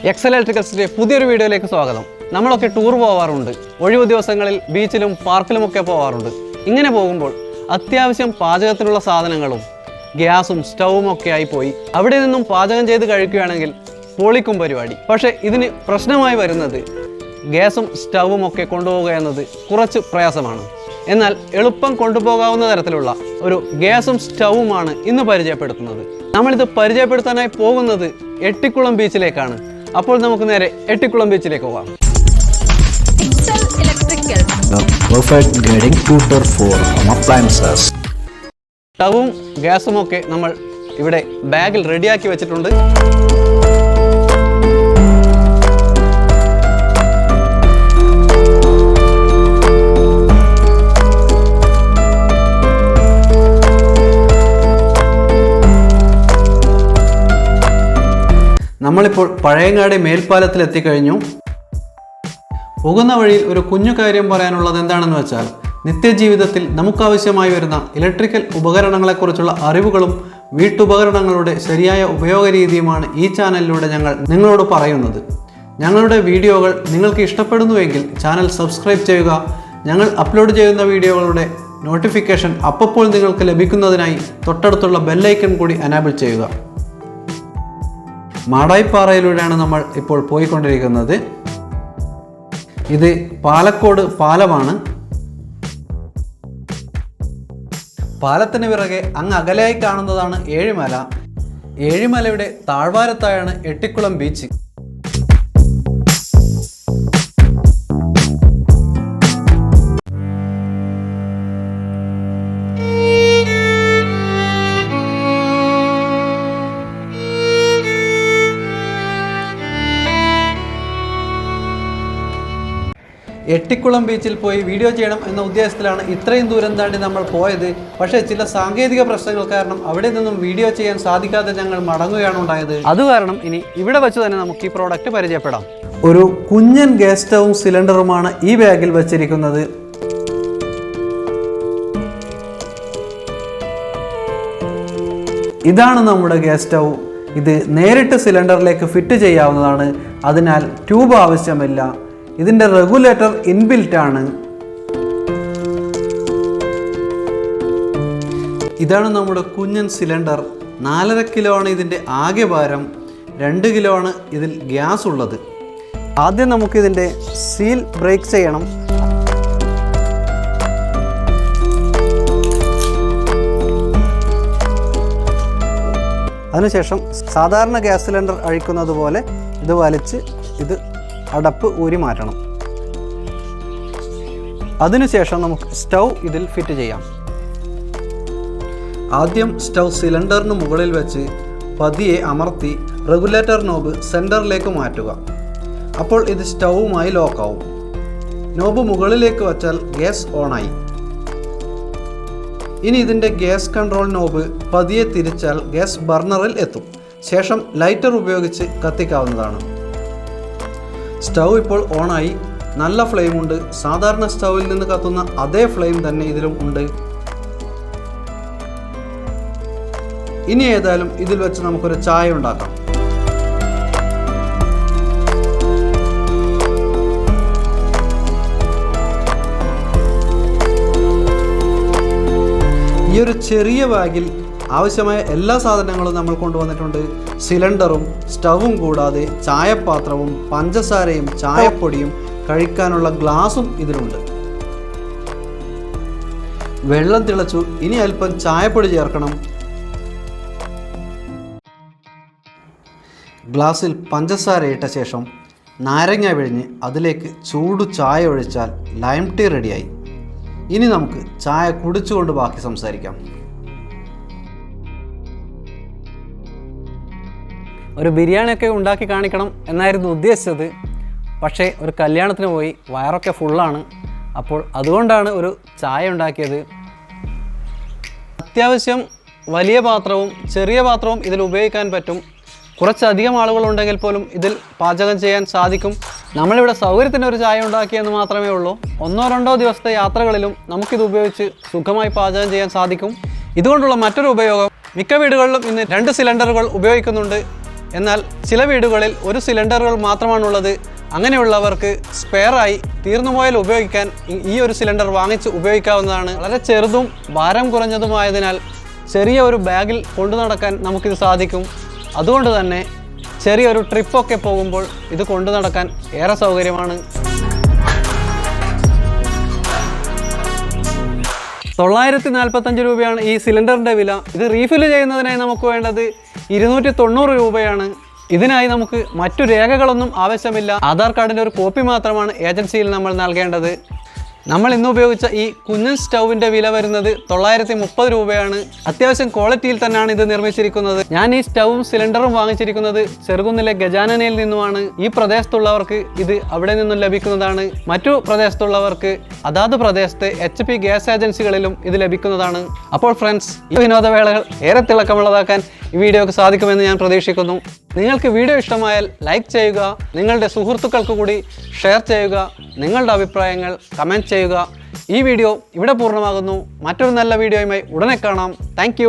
Excel ഇലക്ട്രിക്കൽസിന്റെ പുതിയൊരു വീഡിയോയിലേക്ക് സ്വാഗതം. നമ്മളൊക്കെ ടൂർ പോവാറുണ്ട്, ഒഴിവു ദിവസങ്ങളിൽ ബീച്ചിലും പാർക്കിലുമൊക്കെ പോവാറുണ്ട്. ഇങ്ങനെ പോകുമ്പോൾ അത്യാവശ്യം പാചകത്തിനുള്ള സാധനങ്ങളും ഗ്യാസും സ്റ്റൗവും ഒക്കെ ആയി പോയി അവിടെ നിന്നും പാചകം ചെയ്ത് കഴിക്കുകയാണെങ്കിൽ പൊളിക്കും പരിപാടി. പക്ഷേ ഇതിന് പ്രശ്നമായി വരുന്നത് ഗ്യാസും സ്റ്റൗവും ഒക്കെ കൊണ്ടുപോകുക എന്നത് കുറച്ച് പ്രയാസമാണ്. എന്നാൽ എളുപ്പം കൊണ്ടുപോകാവുന്ന തരത്തിലുള്ള ഒരു ഗ്യാസും സ്റ്റൗവുമാണ് ഇന്ന് പരിചയപ്പെടുത്തുന്നത്. നമ്മളിത് പരിചയപ്പെടുത്താനായി പോകുന്നത് എട്ടിക്കുളം ബീച്ചിലേക്കാണ്. അപ്പോൾ നമുക്ക് നേരെ എട്ടിക്കുളം ബീച്ചിലേക്ക് പോകാം. സ്റ്റൗവും ഗ്യാസും ഒക്കെ നമ്മൾ ഇവിടെ ബാഗിൽ റെഡിയാക്കി വെച്ചിട്ടുണ്ട്. നമ്മളിപ്പോൾ പഴയങ്ങാടി മേൽപ്പാലത്തിൽ എത്തിക്കഴിഞ്ഞു. പോകുന്ന വഴിയിൽ ഒരു കുഞ്ഞു കാര്യം പറയാനുള്ളത് എന്താണെന്ന് വെച്ചാൽ, നിത്യജീവിതത്തിൽ നമുക്കാവശ്യമായി വരുന്ന ഇലക്ട്രിക്കൽ ഉപകരണങ്ങളെക്കുറിച്ചുള്ള അറിവുകളും വീട്ടുപകരണങ്ങളുടെ ശരിയായ ഉപയോഗ രീതിയുമാണ് ഈ ചാനലിലൂടെ ഞങ്ങൾ നിങ്ങളോട് പറയുന്നത്. ഞങ്ങളുടെ വീഡിയോകൾ നിങ്ങൾക്ക് ഇഷ്ടപ്പെടുന്നുവെങ്കിൽ ചാനൽ സബ്സ്ക്രൈബ് ചെയ്യുക. ഞങ്ങൾ അപ്ലോഡ് ചെയ്യുന്ന വീഡിയോകളുടെ നോട്ടിഫിക്കേഷൻ അപ്പോൾ നിങ്ങൾക്ക് ലഭിക്കുന്നതിനായി തൊട്ടടുത്തുള്ള ബെല്ലൈക്കൺ കൂടി എനേബിൾ ചെയ്യുക. മാടായിപ്പാറയിലൂടെയാണ് നമ്മൾ ഇപ്പോൾ പോയിക്കൊണ്ടിരിക്കുന്നത്. ഇത് പാലക്കോട് പാലമാണ്. പാലത്തിന് പിറകെ അങ്ങ് അകലെയായി കാണുന്നതാണ് ഏഴിമല. ഏഴിമലയുടെ താഴ്വാരത്തായാണ് എട്ടിക്കുളം ബീച്ച്. എട്ടിക്കുളം ബീച്ചിൽ പോയി വീഡിയോ ചെയ്യണം എന്ന ഉദ്ദേശത്തിലാണ് ഇത്രയും ദൂരം താണ്ടി നമ്മൾ പോയത്. പക്ഷേ ചില സാങ്കേതിക പ്രശ്നങ്ങൾ കാരണം അവിടെ നിന്നും വീഡിയോ ചെയ്യാൻ സാധിക്കാതെ ഞങ്ങൾ മടങ്ങുകയാണ് ഉണ്ടായത്. അത് കാരണം ഇനി ഇവിടെ വെച്ച് തന്നെ നമുക്ക് ഈ പ്രോഡക്റ്റ് പരിചയപ്പെടാം. ഒരു കുഞ്ഞൻ ഗ്യാസ് സ്റ്റൗവും സിലിണ്ടറുമാണ് ഈ ബാഗിൽ വെച്ചിരിക്കുന്നത്. ഇതാണ് നമ്മുടെ ഗ്യാസ് സ്റ്റൗ. ഇത് നേരിട്ട് സിലിണ്ടറിലേക്ക് ഫിറ്റ് ചെയ്യാവുന്നതാണ്. അതിനാൽ ട്യൂബ് ആവശ്യമില്ല. ഇതിൻ്റെ റെഗുലേറ്റർ ഇൻബിൽറ്റ് ആണ്. ഇതാണ് നമ്മുടെ കുഞ്ഞൻ സിലിണ്ടർ. 4.5 കിലോ ആണ് ഇതിൻ്റെ ആകെ ഭാരം. 2 കിലോ ആണ് ഇതിൽ ഗ്യാസ് ഉള്ളത്. ആദ്യം നമുക്കിതിൻ്റെ സീൽ ബ്രേക്ക് ചെയ്യണം. അതിനുശേഷം സാധാരണ ഗ്യാസ് സിലിണ്ടർ അഴിക്കുന്നത് പോലെ ഇത് വലിച്ച് ഇത് അടപ്പ് ഊരി മാറ്റണം. അതിനുശേഷം നമുക്ക് സ്റ്റൗ ഇതിൽ ഫിറ്റ് ചെയ്യാം. ആദ്യം സ്റ്റൗ സിലിണ്ടറിന് മുകളിൽ വെച്ച് പതിയെ അമർത്തി റെഗുലേറ്റർ നോബ് സെൻറ്ററിലേക്ക് മാറ്റുക. അപ്പോൾ ഇത് സ്റ്റൗവുമായി ലോക്കാവും. നോബ് മുകളിലേക്ക് വച്ചാൽ ഗ്യാസ് ഓണായി. ഇനി ഇതിൻ്റെ ഗ്യാസ് കൺട്രോൾ നോബ് പതിയെ തിരിച്ചാൽ ഗ്യാസ് ബർണറിൽ എത്തും. ശേഷം ലൈറ്റർ ഉപയോഗിച്ച് കത്തിക്കാവുന്നതാണ്. സ്റ്റൗ ഇപ്പോൾ ഓണായി. നല്ല ഫ്ലെയിമുണ്ട്. സാധാരണ സ്റ്റൗവിൽ നിന്ന് കത്തുന്ന അതേ ഫ്ലെയിം തന്നെ ഇതിലും ഉണ്ട്. ഇനി ഏതായാലും ഇതിൽ വെച്ച് നമുക്കൊരു ചായ ഉണ്ടാക്കാം. ഈ ഒരു ചെറിയ ബാഗിൽ ആവശ്യമായ എല്ലാ സാധനങ്ങളും നമ്മൾ കൊണ്ടുവന്നിട്ടുണ്ട്. സിലിണ്ടറും സ്റ്റൗവും കൂടാതെ ചായപാത്രവും പഞ്ചസാരയും ചായപ്പൊടിയും കഴിക്കാനുള്ള ഗ്ലാസും ഇതിലുണ്ട്. വെള്ളം തിളച്ചു. ഇനി അല്പം ചായപ്പൊടി ചേർക്കണം. ഗ്ലാസ്സിൽ പഞ്ചസാര ഇട്ട ശേഷം നാരങ്ങ പിഴിഞ്ഞ് അതിലേക്ക് ചൂട് ചായ ഒഴിച്ചാൽ ലൈം ടീ റെഡിയായി. ഇനി നമുക്ക് ചായ കുടിച്ചുകൊണ്ട് ബാക്കി സംസാരിക്കാം. ഒരു ബിരിയാണിയൊക്കെ ഉണ്ടാക്കി കാണിക്കണം എന്നായിരുന്നു ഉദ്ദേശിച്ചത്. പക്ഷേ ഒരു കല്യാണത്തിന് പോയി, വയറൊക്കെ ഫുള്ളാണ്. അപ്പോൾ അതുകൊണ്ടാണ് ഒരു ചായ ഉണ്ടാക്കിയത്. അത്യാവശ്യം വലിയ പാത്രവും ചെറിയ പാത്രവും ഇതിൽ ഉപയോഗിക്കാൻ പറ്റും. കുറച്ചധികം ആളുകളുണ്ടെങ്കിൽ പോലും ഇതിൽ പാചകം ചെയ്യാൻ സാധിക്കും. നമ്മളിവിടെ സൗകര്യത്തിന് ഒരു ചായ ഉണ്ടാക്കിയെന്ന് മാത്രമേ ഉള്ളൂ. 1-2 ദിവസത്തെ യാത്രകളിലും നമുക്കിത് ഉപയോഗിച്ച് സുഖമായി പാചകം ചെയ്യാൻ സാധിക്കും. ഇതുകൊണ്ടുള്ള മറ്റൊരു ഉപയോഗം, മിക്ക വീടുകളിലും ഇന്ന് 2 സിലിണ്ടറുകൾ ഉപയോഗിക്കുന്നുണ്ട്. എന്നാൽ ചില വീടുകളിൽ ഒരു സിലിണ്ടറുകൾ മാത്രമാണുള്ളത്. അങ്ങനെയുള്ളവർക്ക് സ്പെയറായി തീർന്നുപോയാൽ ഉപയോഗിക്കാൻ ഈ ഒരു സിലിണ്ടർ വാങ്ങിച്ച് ഉപയോഗിക്കാവുന്നതാണ്. വളരെ ചെറുതും ഭാരം കുറഞ്ഞതുമായതിനാൽ ചെറിയ ഒരു ബാഗിൽ കൊണ്ടു നടക്കാൻ നമുക്കിത് സാധിക്കും. അതുകൊണ്ട് തന്നെ ചെറിയൊരു ട്രിപ്പൊക്കെ പോകുമ്പോൾ ഇത് കൊണ്ടു നടക്കാൻ ഏറെ സൗകര്യമാണ്. 945 രൂപയാണ് ഈ സിലിണ്ടറിൻ്റെ വില. ഇത് റീഫിൽ ചെയ്യുന്നതിനായി നമുക്ക് വേണ്ടത് 290 രൂപയാണ്. ഇതിനായി നമുക്ക് മറ്റു രേഖകളൊന്നും ആവശ്യമില്ല. ആധാർ കാർഡിൻ്റെ ഒരു കോപ്പി മാത്രമാണ് ഏജൻസിയിൽ നമ്മൾ നൽകേണ്ടത്. നമ്മൾ ഇന്ന് ഉപയോഗിച്ച ഈ കുഞ്ഞൻ സ്റ്റൗവിൻ്റെ വില വരുന്നത് 930 രൂപയാണ്. അത്യാവശ്യം ക്വാളിറ്റിയിൽ തന്നെയാണ് ഇത് നിർമ്മിച്ചിരിക്കുന്നത്. ഞാൻ ഈ സ്റ്റൗവും സിലിണ്ടറും വാങ്ങിച്ചിരിക്കുന്നത് ചെറുകുന്നിലെ ഗജാനനയിൽ നിന്നുമാണ്. ഈ പ്രദേശത്തുള്ളവർക്ക് ഇത് അവിടെ നിന്നും ലഭിക്കുന്നതാണ്. മറ്റു പ്രദേശത്തുള്ളവർക്ക് അതാത് പ്രദേശത്തെ HP ഗ്യാസ് ഏജൻസികളിലും ഇത് ലഭിക്കുന്നതാണ്. അപ്പോൾ ഫ്രണ്ട്സ്, ഈ വിനോദവേളകൾ ഏറെ തിളക്കമുള്ളതാക്കാൻ ഈ വീഡിയോക്ക് സാധിക്കുമെന്ന് ഞാൻ പ്രതീക്ഷിക്കുന്നു. നിങ്ങൾക്ക് വീഡിയോ ഇഷ്ടമായാൽ ലൈക്ക് ചെയ്യുക, നിങ്ങളുടെ സുഹൃത്തുക്കൾക്ക് കൂടി ഷെയർ ചെയ്യുക, നിങ്ങളുടെ അഭിപ്രായങ്ങൾ കമൻറ്റ് ചെയ്യുക. ഈ വീഡിയോ ഇവിടെ പൂർണ്ണമാകുന്നു. മറ്റൊരു നല്ല വീഡിയോയുമായി ഉടനെ കാണാം. താങ്ക്